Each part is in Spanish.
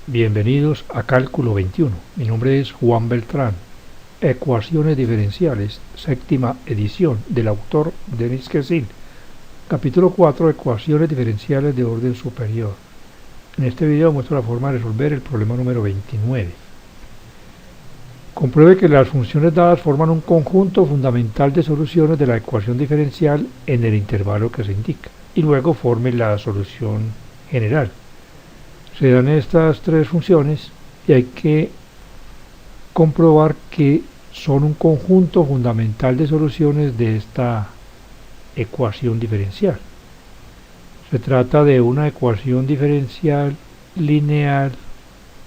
Bienvenidos a Cálculo 21. Mi nombre es Juan Beltrán. Ecuaciones diferenciales, séptima edición, del autor Denis Quesil. Capítulo 4. Ecuaciones diferenciales de orden superior. En este video muestro la forma de resolver el problema número 29. Compruebe que las funciones dadas forman un conjunto fundamental de soluciones de la ecuación diferencial en el intervalo que se indica, y luego forme la solución general. Se dan estas tres funciones y hay que comprobar que son un conjunto fundamental de soluciones de esta ecuación diferencial. Se trata de una ecuación diferencial lineal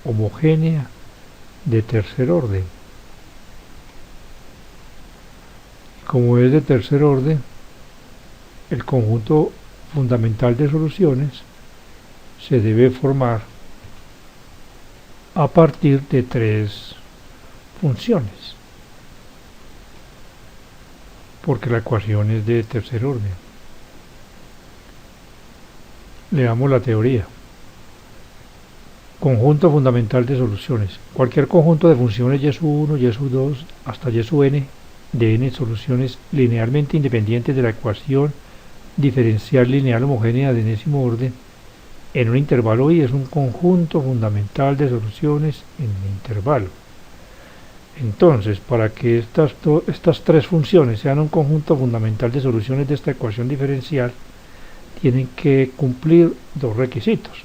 homogénea de tercer orden. Como es de tercer orden, el conjunto fundamental de soluciones se debe formar a partir de tres funciones, porque la ecuación es de tercer orden. Leamos la teoría. Conjunto fundamental de soluciones. Cualquier conjunto de funciones y sub 1, y sub 2 hasta y sub n de n soluciones linealmente independientes de la ecuación diferencial lineal homogénea de enésimo orden en un intervalo I es un conjunto fundamental de soluciones en el intervalo. Entonces, para que estas tres funciones sean un conjunto fundamental de soluciones de esta ecuación diferencial, tienen que cumplir dos requisitos.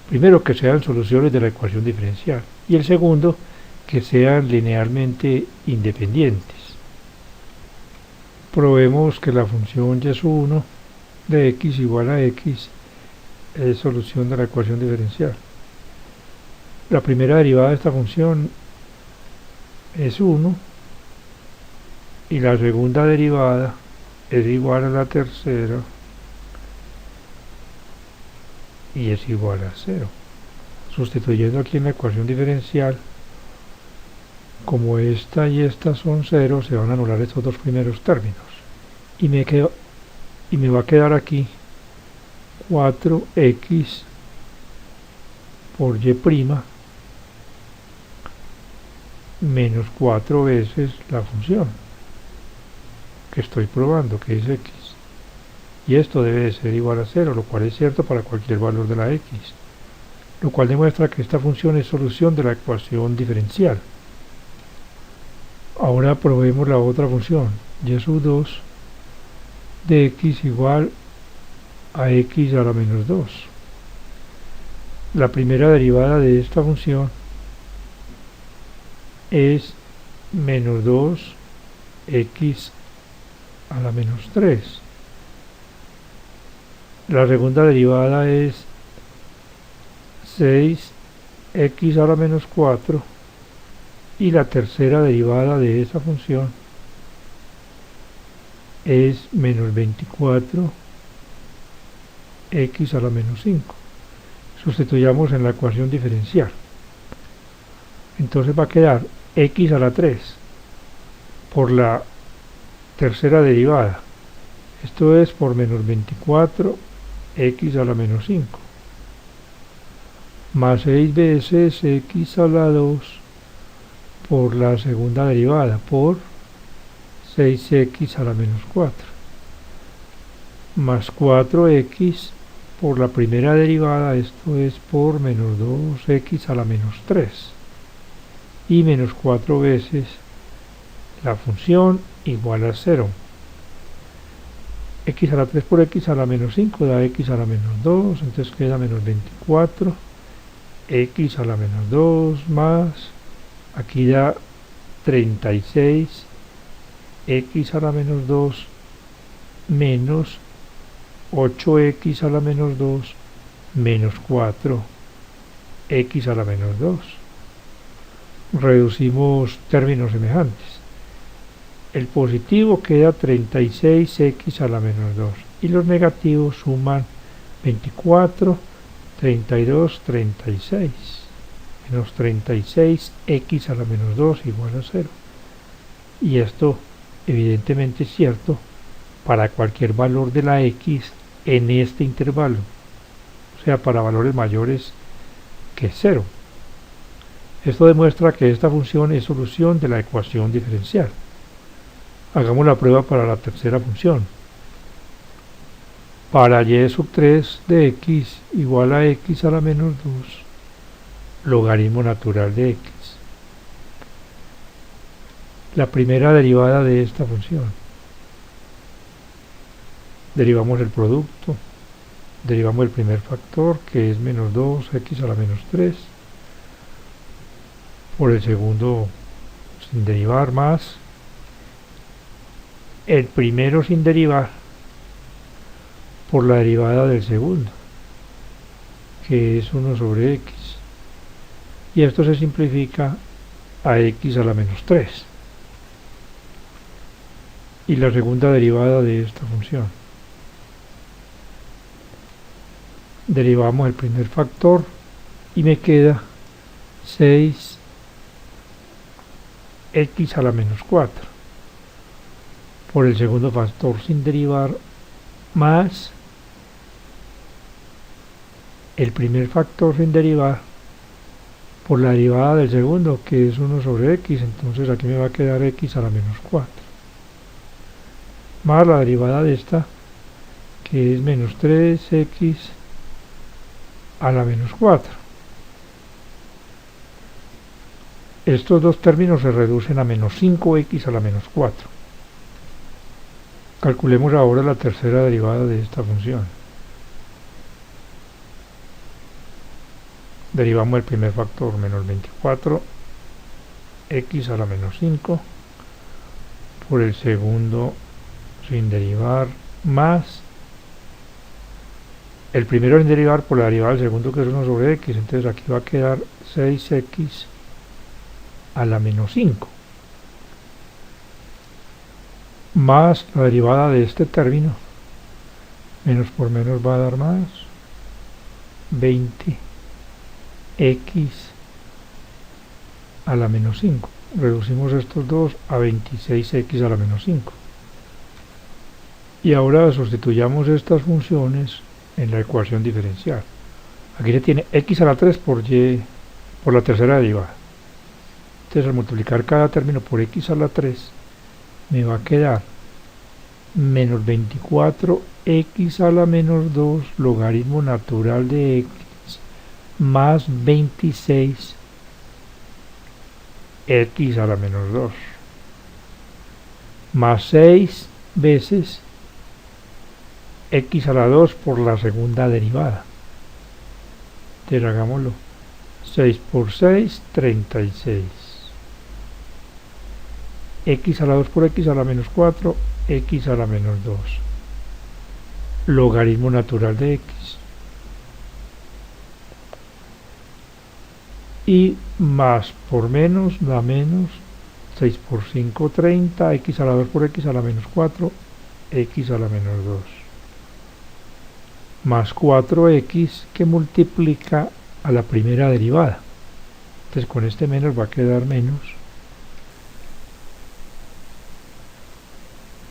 Primero, que sean soluciones de la ecuación diferencial, y el segundo, que sean linealmente independientes. Probemos que la función y sub 1 de x igual a x es solución de la ecuación diferencial. La primera derivada de esta función es 1 y la segunda derivada es igual a la tercera y es igual a 0. Sustituyendo aquí en la ecuación diferencial, como esta y esta son 0, se van a anular estos dos primeros términos y me va a quedar aquí 4x por y' menos 4 veces la función que estoy probando, que es x. Y esto debe de ser igual a 0, lo cual es cierto para cualquier valor de la x, lo cual demuestra que esta función es solución de la ecuación diferencial. Ahora probemos la otra función, y sub 2 de x igual a x a la menos 2. La primera derivada de esta función es menos 2x a la menos 3. La segunda derivada es 6x a la menos 4 y la tercera derivada de esa función es menos 24 x a la menos 5. Sustituyamos en la ecuación diferencial. Entonces va a quedar x a la 3 por la tercera derivada. Esto es por menos 24 x a la menos 5. Más 6 veces x a la 2 por la segunda derivada, por 6x a la menos 4. Más 4x por la primera derivada, esto es por menos 2x a la menos 3. Y menos 4 veces la función igual a 0. X a la 3 por x a la menos 5 da x a la menos 2, entonces queda menos 24 x a la menos 2 más, aquí da 36 x a la menos 2 menos 8x a la menos 2 menos 4 x a la menos 2. Reducimos términos semejantes. El positivo queda 36x a la menos 2 y los negativos suman 24, 32, 36 menos 36x a la menos 2 igual a 0. Y esto evidentemente es cierto para cualquier valor de la x en este intervalo, o sea, para valores mayores que 0. Esto demuestra que esta función es solución de la ecuación diferencial. Hagamos la prueba para la tercera función. Para y sub 3 de x igual a x a la menos 2, logaritmo natural de x. La primera derivada de esta función. Derivamos el producto, derivamos el primer factor, que es menos 2x a la menos 3, por el segundo sin derivar, más el primero sin derivar por la derivada del segundo, que es 1 sobre x, y esto se simplifica a x a la menos 3, y la segunda derivada de esta función. Derivamos el primer factor y me queda 6x a la menos 4 por el segundo factor sin derivar, más el primer factor sin derivar por la derivada del segundo, que es 1 sobre x, entonces aquí me va a quedar x a la menos 4, más la derivada de esta, que es menos 3x a la menos 4. Estos dos términos se reducen a menos 5x a la menos 4. Calculemos ahora la tercera derivada de esta función. Derivamos el primer factor, menos 24 x a la menos 5, por el segundo sin derivar, más el primero sin derivar por la derivada del segundo, que es 1 sobre x, entonces aquí va a quedar 6x a la menos 5, más la derivada de este término, menos por menos va a dar más, 20x a la menos 5. Reducimos estos dos a 26x a la menos 5. Y ahora sustituyamos estas funciones en la ecuación diferencial. Aquí se tiene x a la 3 por y, por la tercera derivada. Entonces, al multiplicar cada término por x a la 3, me va a quedar menos 24x a la menos 2 logaritmo natural de x más 26x a la menos 2 más 6 veces x a la 2 por la segunda derivada. Entonces hagámoslo. 6 por 6, 36. X a la 2 por x a la menos 4, x a la menos 2. Logaritmo natural de x. Y más por menos da menos. 6 por 5, 30. X a la 2 por x a la menos 4, x a la menos 2. Más 4x que multiplica a la primera derivada. Entonces con este menos va a quedar menos.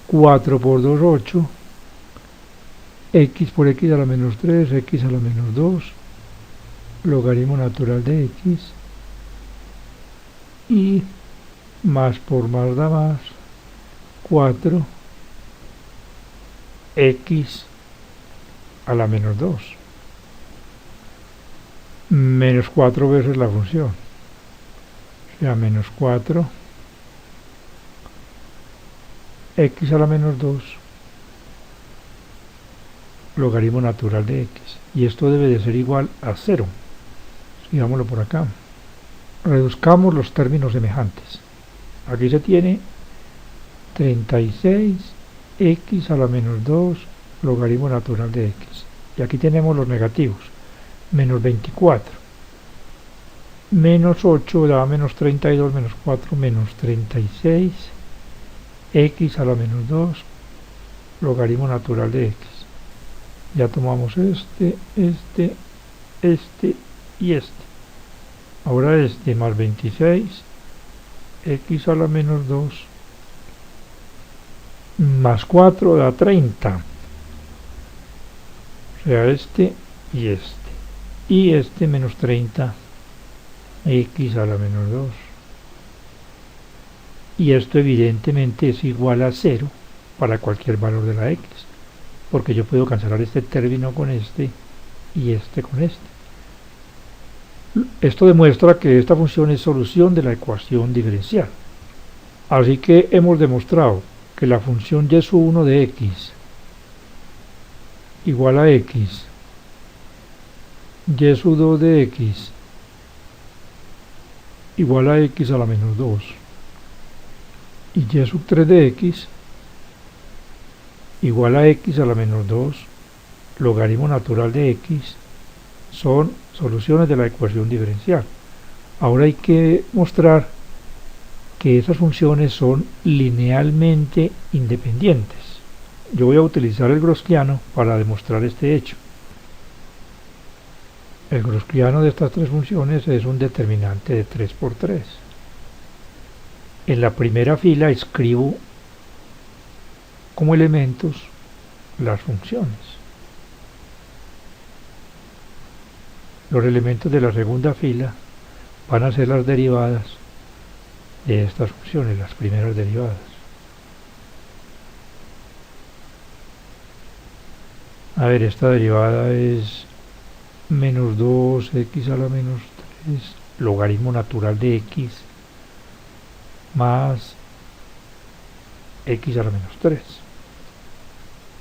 4 por 2, 8. X por x a la menos 3, x a la menos 2. Logaritmo natural de x. Y más por más da más. 4 x a la menos 2, menos 4 veces la función, o sea, menos 4 x a la menos 2 logaritmo natural de x, y esto debe de ser igual a 0. Sigámoslo por acá. Reduzcamos los términos semejantes. Aquí se tiene 36 x a la menos 2 logaritmo natural de x, y aquí tenemos los negativos, menos 24, menos 8 da menos 32, menos 4, menos 36, x a la menos 2, logaritmo natural de x. Ya tomamos este y este. Ahora este más 26, x a la menos 2, más 4 da 30. O sea, este y este menos 30 x a la menos 2. Y esto evidentemente es igual a 0 para cualquier valor de la x, porque yo puedo cancelar este término con este y este con este. Esto demuestra que esta función es solución de la ecuación diferencial. Así que hemos demostrado que la función y sub 1 de x igual a x, y sub 2 de x igual a x a la menos 2, y y sub 3 de x igual a x a la menos 2 logaritmo natural de x son soluciones de la ecuación diferencial. Ahora hay que mostrar que esas funciones son linealmente independientes. Yo voy a utilizar el Gaussiano para demostrar este hecho. El Gaussiano de estas tres funciones es un determinante de 3 por 3. En la primera fila escribo como elementos las funciones. Los elementos de la segunda fila van a ser las derivadas de estas funciones, las primeras derivadas. A ver, esta derivada es menos 2x a la menos 3, logaritmo natural de x, más x a la menos 3.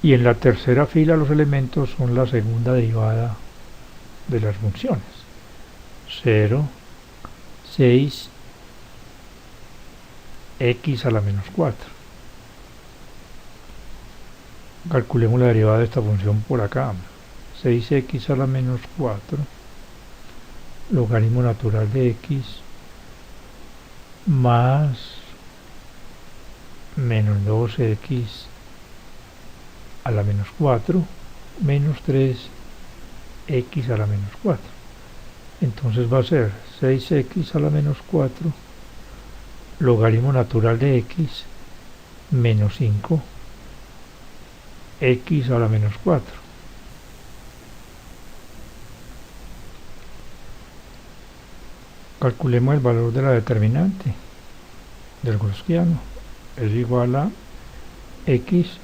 Y en la tercera fila los elementos son la segunda derivada de las funciones. 0, 6, x a la menos 4. Calculemos la derivada de esta función por acá. 6x a la menos 4, logaritmo natural de x, más menos 2x a la menos 4, menos 3x a la menos 4. Entonces va a ser 6x a la menos 4, logaritmo natural de x, menos 5, x a la menos 4. Calculemos el valor de la determinante del Gaussiano. Es igual a x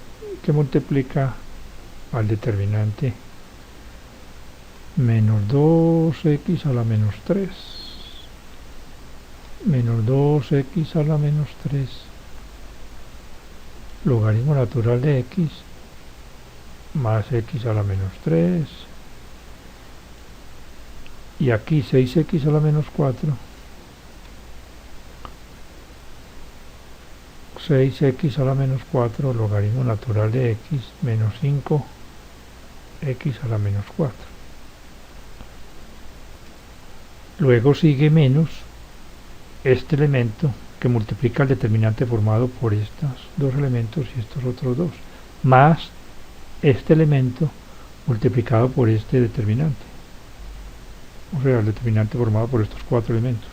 que multiplica al determinante menos 2x a la menos 3, menos 2x a la menos 3, logaritmo natural de x, más x a la menos 3, y aquí 6x a la menos 4, 6x a la menos 4, logaritmo natural de x, menos 5, x a la menos 4. Luego sigue menos este elemento que multiplica el determinante formado por estos dos elementos y estos otros dos, más este elemento multiplicado por este determinante. O sea, el determinante formado por estos cuatro elementos.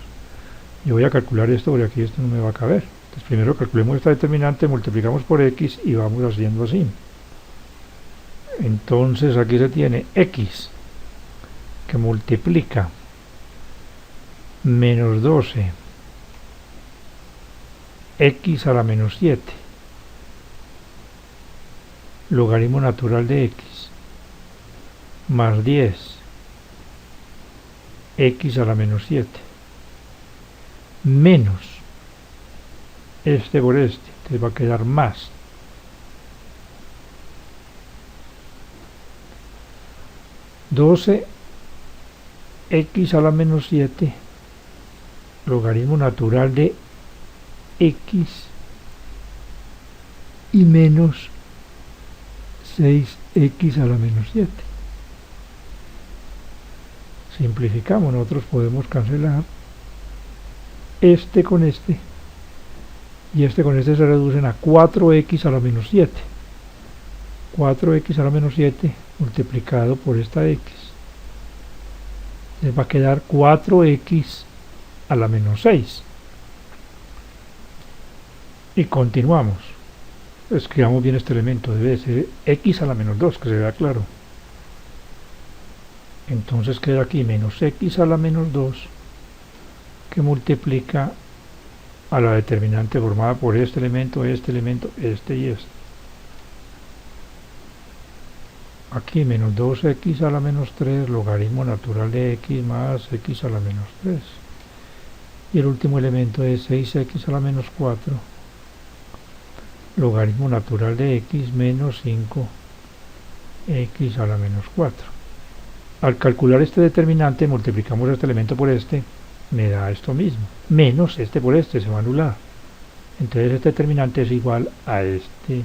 Yo voy a calcular esto porque aquí esto no me va a caber. Entonces primero calculemos esta determinante, multiplicamos por x y vamos haciendo así. Entonces aquí se tiene x que multiplica menos 12 x a la menos 7, logaritmo natural de x, más 10 x a la menos 7, menos este por este, entonces va a quedar más 12 x a la menos 7, logaritmo natural de x, y menos 6x a la menos 7. Simplificamos, nosotros podemos cancelar este con este, y este con este se reducen a 4x a la menos 7. 4x a la menos 7 multiplicado por esta x. Les va a quedar 4x a la menos 6. Y continuamos. Escribamos bien este elemento, debe ser x a la menos 2, que se vea claro. Entonces queda aquí menos x a la menos 2, que multiplica a la determinante formada por este elemento, este y este. Aquí menos 2x a la menos 3, logaritmo natural de x más x a la menos 3. Y el último elemento es 6x a la menos 4, logaritmo natural de x menos 5x a la menos 4. Al calcular este determinante, multiplicamos este elemento por este, me da esto mismo, menos este por este, se va a anular. Entonces este determinante es igual a este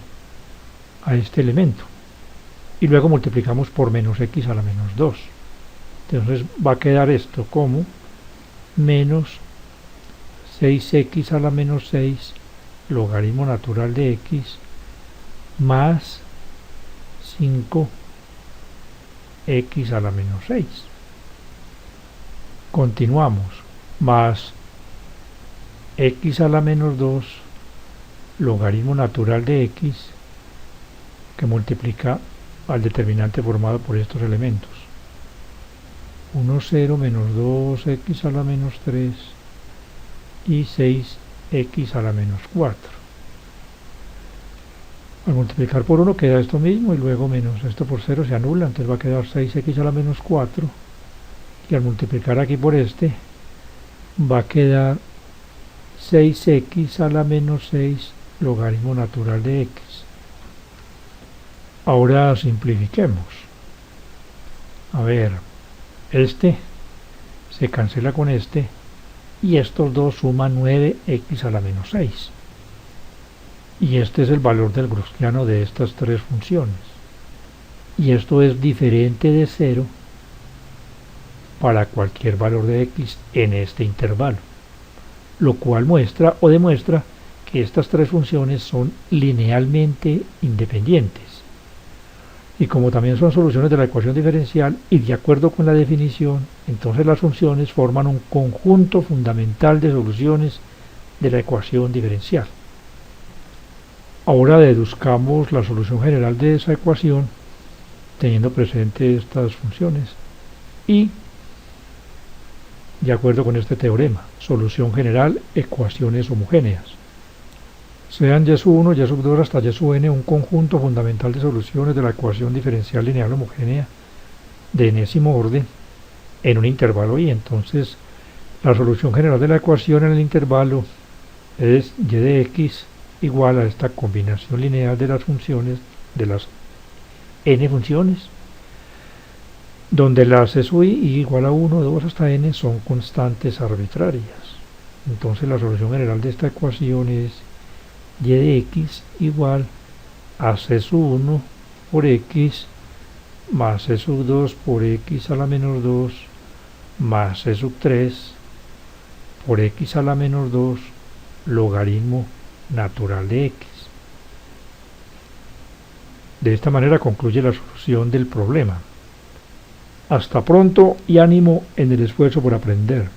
elemento. Y luego multiplicamos por menos x a la menos 2. Entonces va a quedar esto como menos 6x a la menos 6 logaritmo natural de x más 5x a la menos 6. Continuamos, más x a la menos 2 logaritmo natural de x que multiplica al determinante formado por estos elementos. 1, 0, menos 2x a la menos 3 y 6x a la menos 4. Al multiplicar por 1 queda esto mismo y luego menos esto por 0 se anula, entonces va a quedar 6x a la menos 4 y al multiplicar aquí por este va a quedar 6x a la menos 6 logaritmo natural de x. Ahora simplifiquemos. A ver, este se cancela con este y estos dos suman 9x a la menos 6. Y este es el valor del gaussiano de estas tres funciones. Y esto es diferente de 0 para cualquier valor de x en este intervalo, lo cual muestra o demuestra que estas tres funciones son linealmente independientes. Y como también son soluciones de la ecuación diferencial y de acuerdo con la definición, entonces las funciones forman un conjunto fundamental de soluciones de la ecuación diferencial. Ahora deduzcamos la solución general de esa ecuación teniendo presente estas funciones y de acuerdo con este teorema, solución general, ecuaciones homogéneas. Sean y sub 1, y sub 2 hasta y sub n un conjunto fundamental de soluciones de la ecuación diferencial lineal homogénea de enésimo orden en un intervalo y entonces la solución general de la ecuación en el intervalo es y de x igual a esta combinación lineal de las funciones, de las n funciones, donde las e sub i igual a 1, 2 hasta n son constantes arbitrarias. Entonces la solución general de esta ecuación es y de x igual a c sub 1 por x más c sub 2 por x a la menos 2 más c sub 3 por x a la menos 2 logaritmo natural de x. De esta manera concluye la solución del problema. Hasta pronto y ánimo en el esfuerzo por aprender.